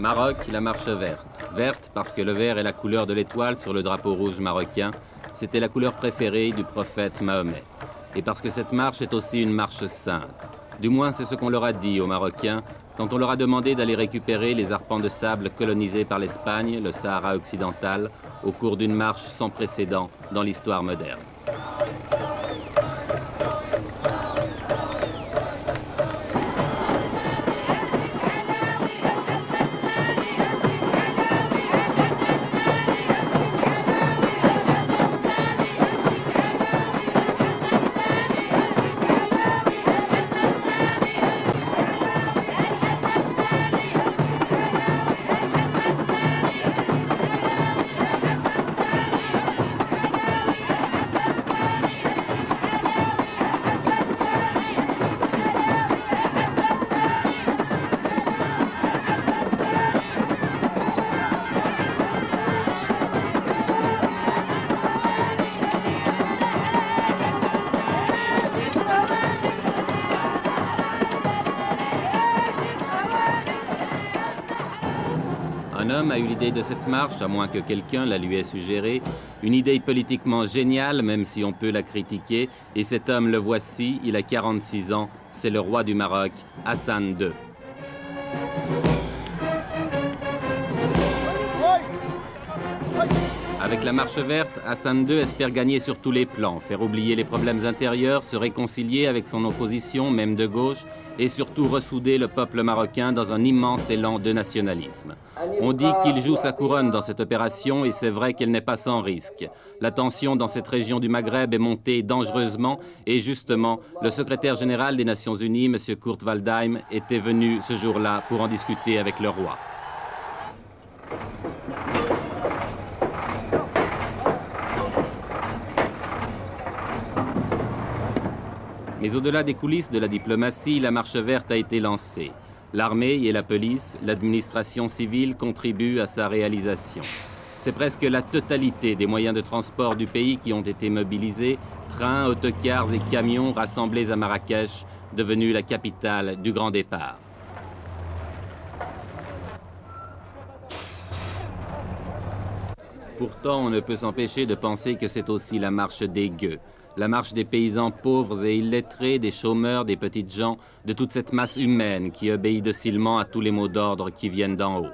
Maroc, la marche verte. Verte parce que le vert est la couleur de l'étoile sur le drapeau rouge marocain. C'était la couleur préférée du prophète Mahomet. Et parce que cette marche est aussi une marche sainte. Du moins, c'est ce qu'on leur a dit aux Marocains quand on leur a demandé d'aller récupérer les arpents de sable colonisés par l'Espagne, le Sahara occidental, au cours d'une marche sans précédent dans l'histoire moderne. Un homme a eu l'idée de cette marche, à moins que quelqu'un la lui ait suggérée, une idée politiquement géniale, même si on peut la critiquer, et cet homme, le voici, il a 46 ans, c'est le roi du Maroc, Hassan II. Avec la marche verte, Hassan II espère gagner sur tous les plans, faire oublier les problèmes intérieurs, se réconcilier avec son opposition, même de gauche, et surtout ressouder le peuple marocain dans un immense élan de nationalisme. On dit qu'il joue sa couronne dans cette opération et c'est vrai qu'elle n'est pas sans risque. La tension dans cette région du Maghreb est montée dangereusement et justement, le secrétaire général des Nations Unies, M. Kurt Waldheim, était venu ce jour-là pour en discuter avec le roi. Mais au-delà des coulisses de la diplomatie, la marche verte a été lancée. L'armée et la police, l'administration civile contribuent à sa réalisation. C'est presque la totalité des moyens de transport du pays qui ont été mobilisés, trains, autocars et camions rassemblés à Marrakech, devenue la capitale du grand départ. Pourtant, on ne peut s'empêcher de penser que c'est aussi la marche des gueux. La marche des paysans pauvres et illettrés, des chômeurs, des petites gens, de toute cette masse humaine qui obéit docilement à tous les mots d'ordre qui viennent d'en haut.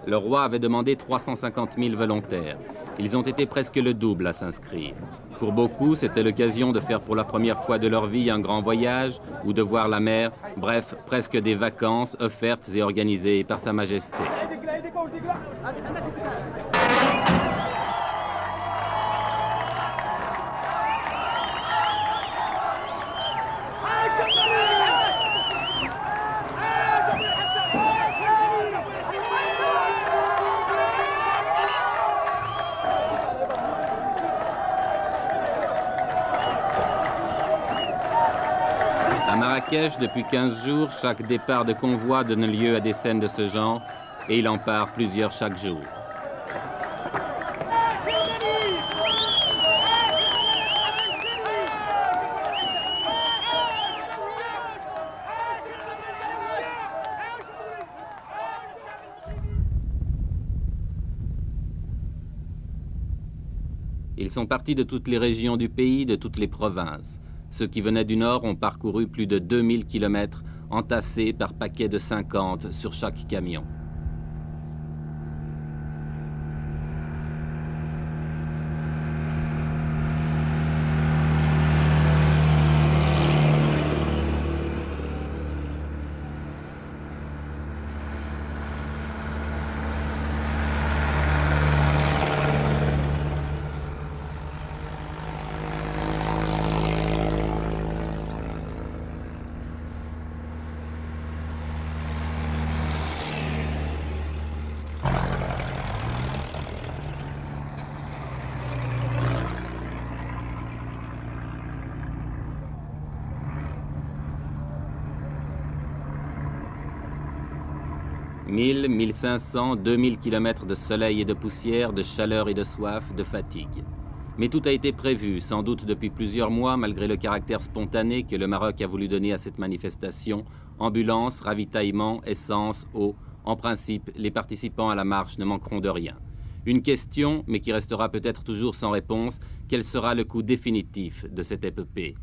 Le roi avait demandé 350 000 volontaires. Ils ont été presque le double à s'inscrire. Pour beaucoup, c'était l'occasion de faire pour la première fois de leur vie un grand voyage ou de voir la mer, bref, presque des vacances offertes et organisées par Sa Majesté. À Marrakech, depuis 15 jours, chaque départ de convoi donne lieu à des scènes de ce genre, et il en part plusieurs chaque jour. Ils sont partis de toutes les régions du pays, de toutes les provinces. Ceux qui venaient du nord ont parcouru plus de 2000 km, entassés par paquets de 50 sur chaque camion. 1000, 1500, 2000 kilomètres de soleil et de poussière, de chaleur et de soif, de fatigue. Mais tout a été prévu, sans doute depuis plusieurs mois, malgré le caractère spontané que le Maroc a voulu donner à cette manifestation. Ambulance, ravitaillement, essence, eau. En principe, les participants à la marche ne manqueront de rien. Une question, mais qui restera peut-être toujours sans réponse, quel sera le coût définitif de cette épopée?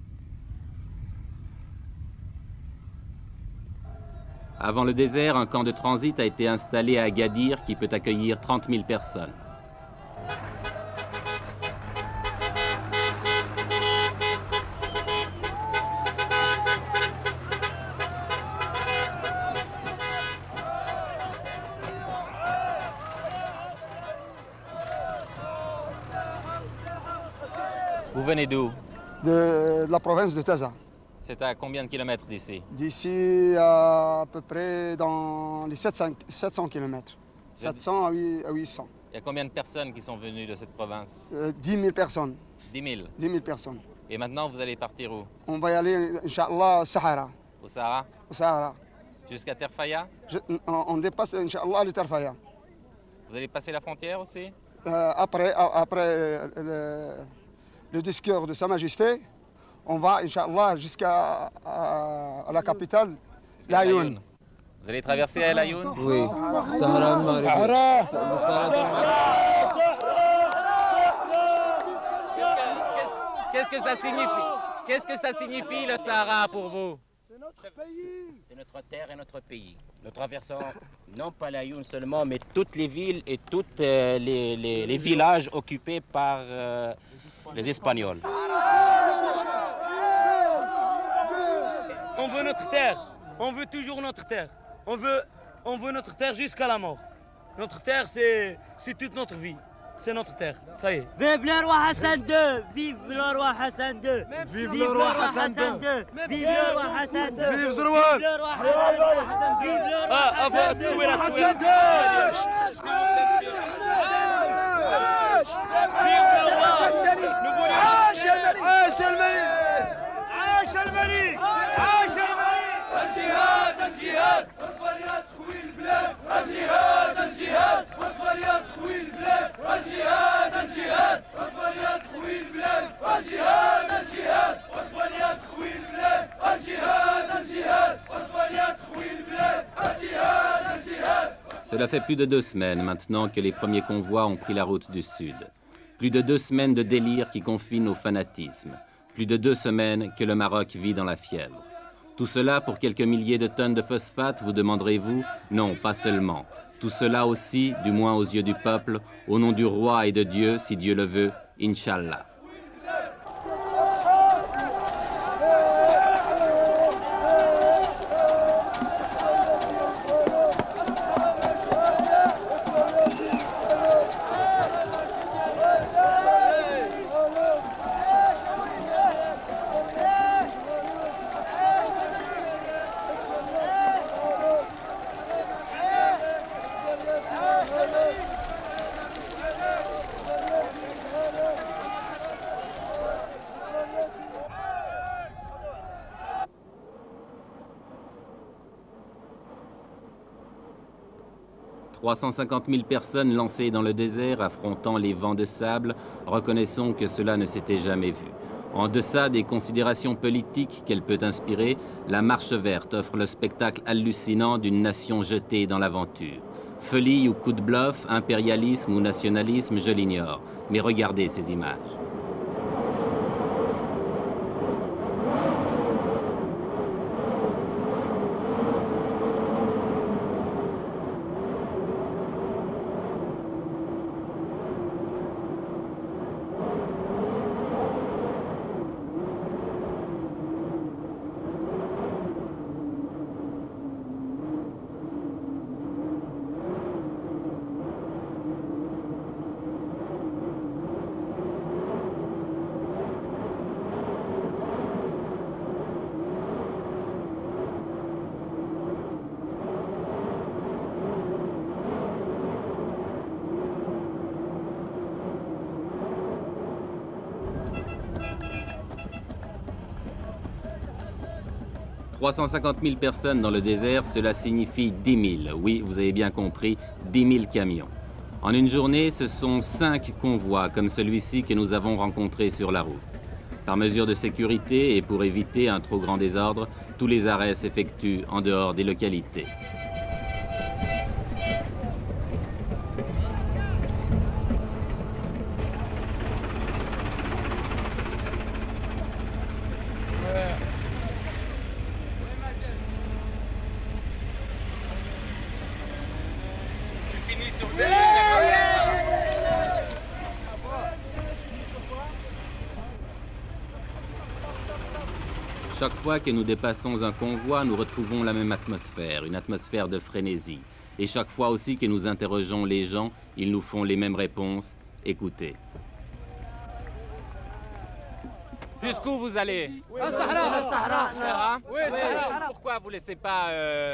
Avant le désert, un camp de transit a été installé à Agadir qui peut accueillir 30 000 personnes. Vous venez d'où? De la province de Taza. C'est à combien de kilomètres d'ici? D'ici à peu près dans les 700 km. 700 à 800. Il y a combien de personnes qui sont venues de cette province? 10 000 personnes. 10 000. 10 000 personnes. Et maintenant, vous allez partir où? On va y aller, Inch'Allah, au Sahara. Au Sahara? Au Sahara. Jusqu'à Terfaya? On dépasse, Inch'Allah, le Terfaya. Vous allez passer la frontière aussi? Après le discours de Sa Majesté, on va, Inch'Allah, jusqu'à la capitale, l'Ayoun. Vous allez traverser El Ayoun? Oui. Sahara Qu'est-ce que ça signifie? Qu'est-ce que ça signifie le Sahara pour vous? C'est notre terre et notre pays. Nous traversons non pas l'Ayoun seulement, mais toutes les villes et tous les villages occupés par les Espagnols. On veut notre terre, on veut toujours notre terre. On veut notre terre jusqu'à la mort. Notre terre, c'est toute notre vie. C'est notre terre, ça y est. Vive le roi Hassan II! Vive le roi Hassan II! Vive le roi Hassan II! Vive le roi Hassan II! Vive le roi! Vive le roi Hassan II! Vive le roi Hassan Cela fait plus de 2 semaines maintenant que les premiers convois ont pris la route du sud. Plus de 2 semaines de délire qui confine au fanatisme. Plus de 2 semaines que le Maroc vit dans la fièvre. Tout cela pour quelques milliers de tonnes de phosphate, vous demanderez-vous? Non, pas seulement. Tout cela aussi, du moins aux yeux du peuple, au nom du roi et de Dieu, si Dieu le veut, Inch'Allah. « 350 000 personnes lancées dans le désert, affrontant les vents de sable, reconnaissons que cela ne s'était jamais vu. En deçà des considérations politiques qu'elle peut inspirer, la Marche verte offre le spectacle hallucinant d'une nation jetée dans l'aventure. Folie ou coup de bluff, impérialisme ou nationalisme, je l'ignore. Mais regardez ces images. 350 000 personnes dans le désert, cela signifie 10 000. Oui, vous avez bien compris, 10 000 camions. En une journée, ce sont 5 convois comme celui-ci que nous avons rencontré sur la route. Par mesure de sécurité et pour éviter un trop grand désordre, tous les arrêts s'effectuent en dehors des localités. Chaque fois que nous dépassons un convoi, nous retrouvons la même atmosphère, une atmosphère de frénésie. Et chaque fois aussi que nous interrogeons les gens, ils nous font les mêmes réponses. Écoutez. Jusqu'où vous allez? Au Sahara. Sahara? Oui, Sahara. Pourquoi vous ne laissez pas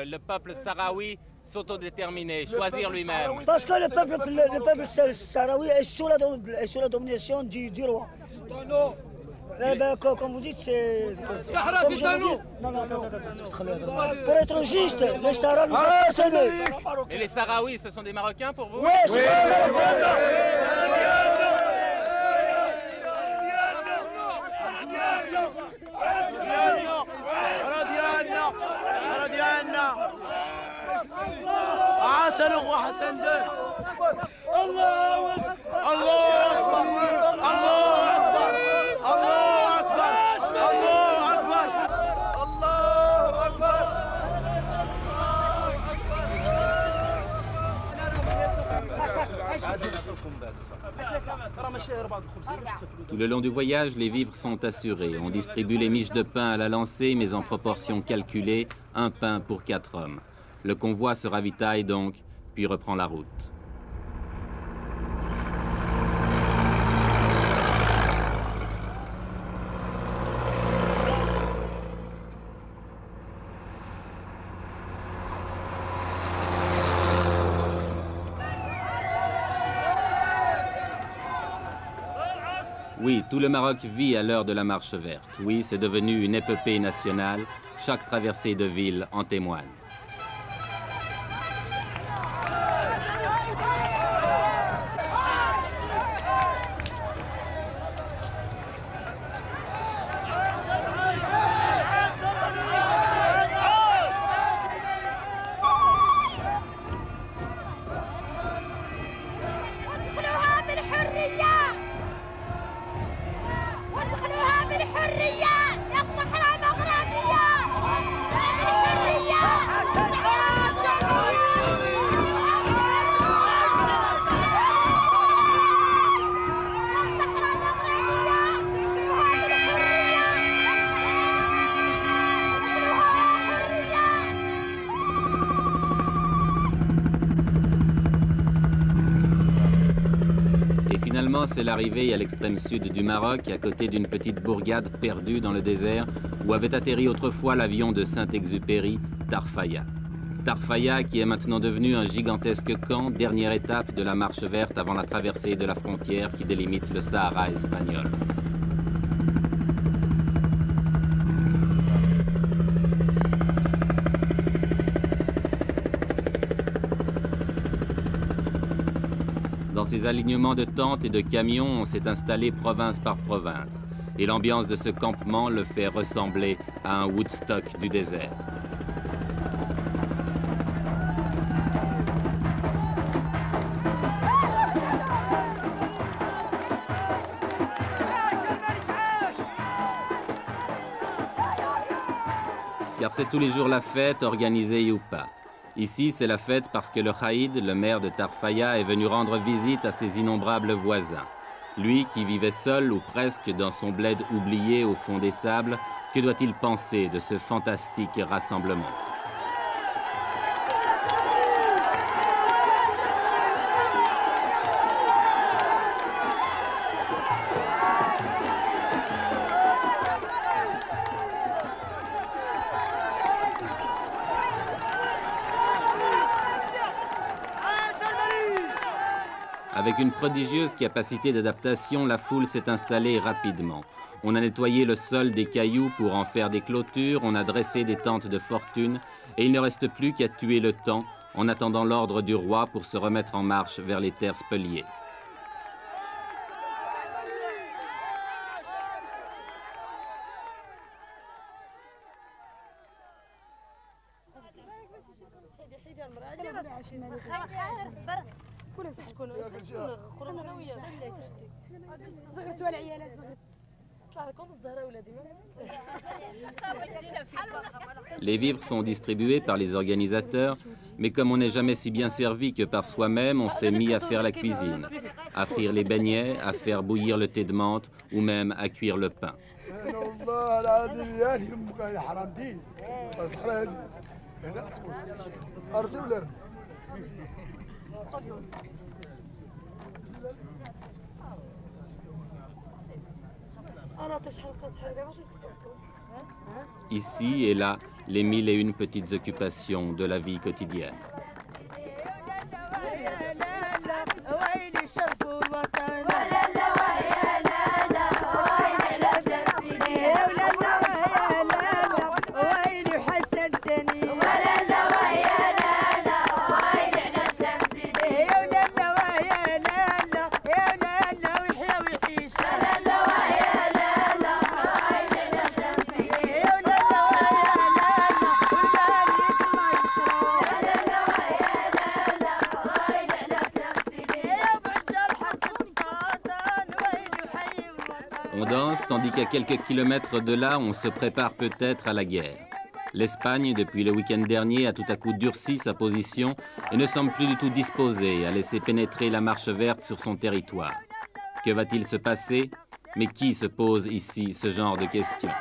le peuple sahraoui s'autodéterminer, choisir lui-même? Parce que le peuple sahraoui est sous la domination du roi. Eh ben, comme vous dites, c'est... Sahara, c'est à nous. Non. Pour être juste, les Sahara nous appartiennent. Et les Sahraouis, ce sont des Marocains pour vous? Oui, c'est ça. c'est le roi Hassan II. Tout le long du voyage, les vivres sont assurés. On distribue les miches de pain à la lancée, mais en proportion calculée, un pain pour 4 hommes. Le convoi se ravitaille donc, puis reprend la route. Oui, tout le Maroc vit à l'heure de la marche verte. Oui, c'est devenu une épopée nationale. Chaque traversée de ville en témoigne. C'est l'arrivée à l'extrême sud du Maroc, à côté d'une petite bourgade perdue dans le désert, où avait atterri autrefois l'avion de Saint-Exupéry, Tarfaya. Tarfaya qui est maintenant devenu un gigantesque camp, dernière étape de la marche verte avant la traversée de la frontière qui délimite le Sahara espagnol. Dans ces alignements de tentes et de camions, on s'est installé province par province. Et l'ambiance de ce campement le fait ressembler à un Woodstock du désert. Car c'est tous les jours la fête, organisée ou pas. Ici, c'est la fête parce que le Khaïd, le maire de Tarfaya, est venu rendre visite à ses innombrables voisins. Lui, qui vivait seul ou presque dans son bled oublié au fond des sables, que doit-il penser de ce fantastique rassemblement ? Avec une prodigieuse capacité d'adaptation, la foule s'est installée rapidement. On a nettoyé le sol des cailloux pour en faire des clôtures, on a dressé des tentes de fortune, et il ne reste plus qu'à tuer le temps en attendant l'ordre du roi pour se remettre en marche vers les terres spoliées. Les vivres sont distribués par les organisateurs, mais comme on n'est jamais si bien servi que par soi-même, on s'est mis à faire la cuisine, à frire les beignets, à faire bouillir le thé de menthe ou même à cuire le pain. Ici et là, les 1001 petites occupations de la vie quotidienne. On danse, tandis qu'à quelques kilomètres de là, on se prépare peut-être à la guerre. L'Espagne, depuis le week-end dernier, a tout à coup durci sa position et ne semble plus du tout disposée à laisser pénétrer la marche verte sur son territoire. Que va-t-il se passer? Mais qui se pose ici ce genre de questions?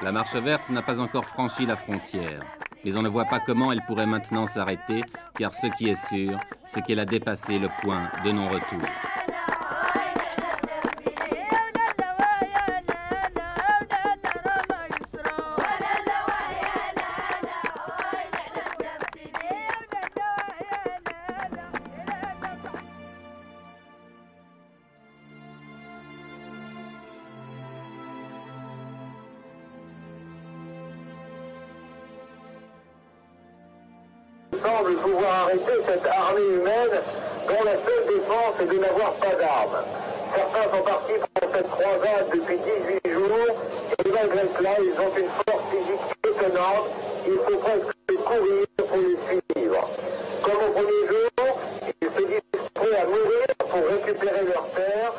La marche verte n'a pas encore franchi la frontière, mais on ne voit pas comment elle pourrait maintenant s'arrêter, car ce qui est sûr, c'est qu'elle a dépassé le point de non-retour. Semble pouvoir arrêter cette armée humaine dont la seule défense est de n'avoir pas d'armes. Certains sont partis pour cette croisade depuis 18 jours et malgré cela, ils ont une force physique étonnante. Il faut presque courir pour les suivre. Comme au premier jour, ils se disent prêts à mourir pour récupérer leurs terres.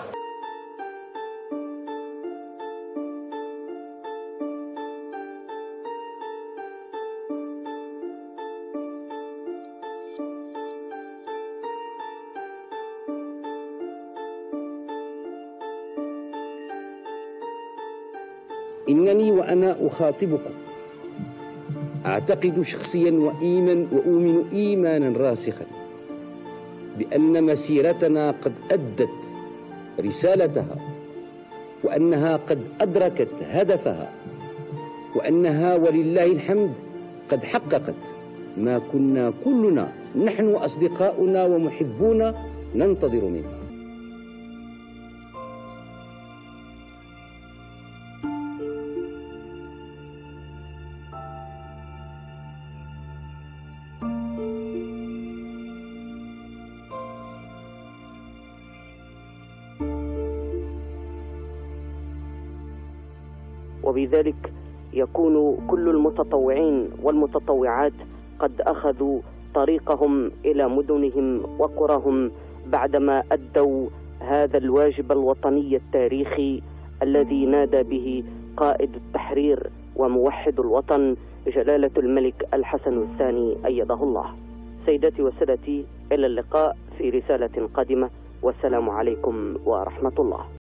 إنني وأنا أخاطبكم أعتقد شخصيا وأؤمن إيمانا راسخا بأن مسيرتنا قد أدت رسالتها وأنها قد أدركت هدفها وأنها ولله الحمد قد حققت ما كنا كلنا نحن وأصدقاؤنا ومحبونا ننتظر منها. وبذلك يكون كل المتطوعين والمتطوعات قد أخذوا طريقهم إلى مدنهم وقرهم بعدما أدوا هذا الواجب الوطني التاريخي الذي نادى به قائد التحرير وموحد الوطن جلالة الملك الحسن الثاني أيده الله. سيداتي وسادتي، إلى اللقاء في رسالة قادمة، والسلام عليكم ورحمة الله.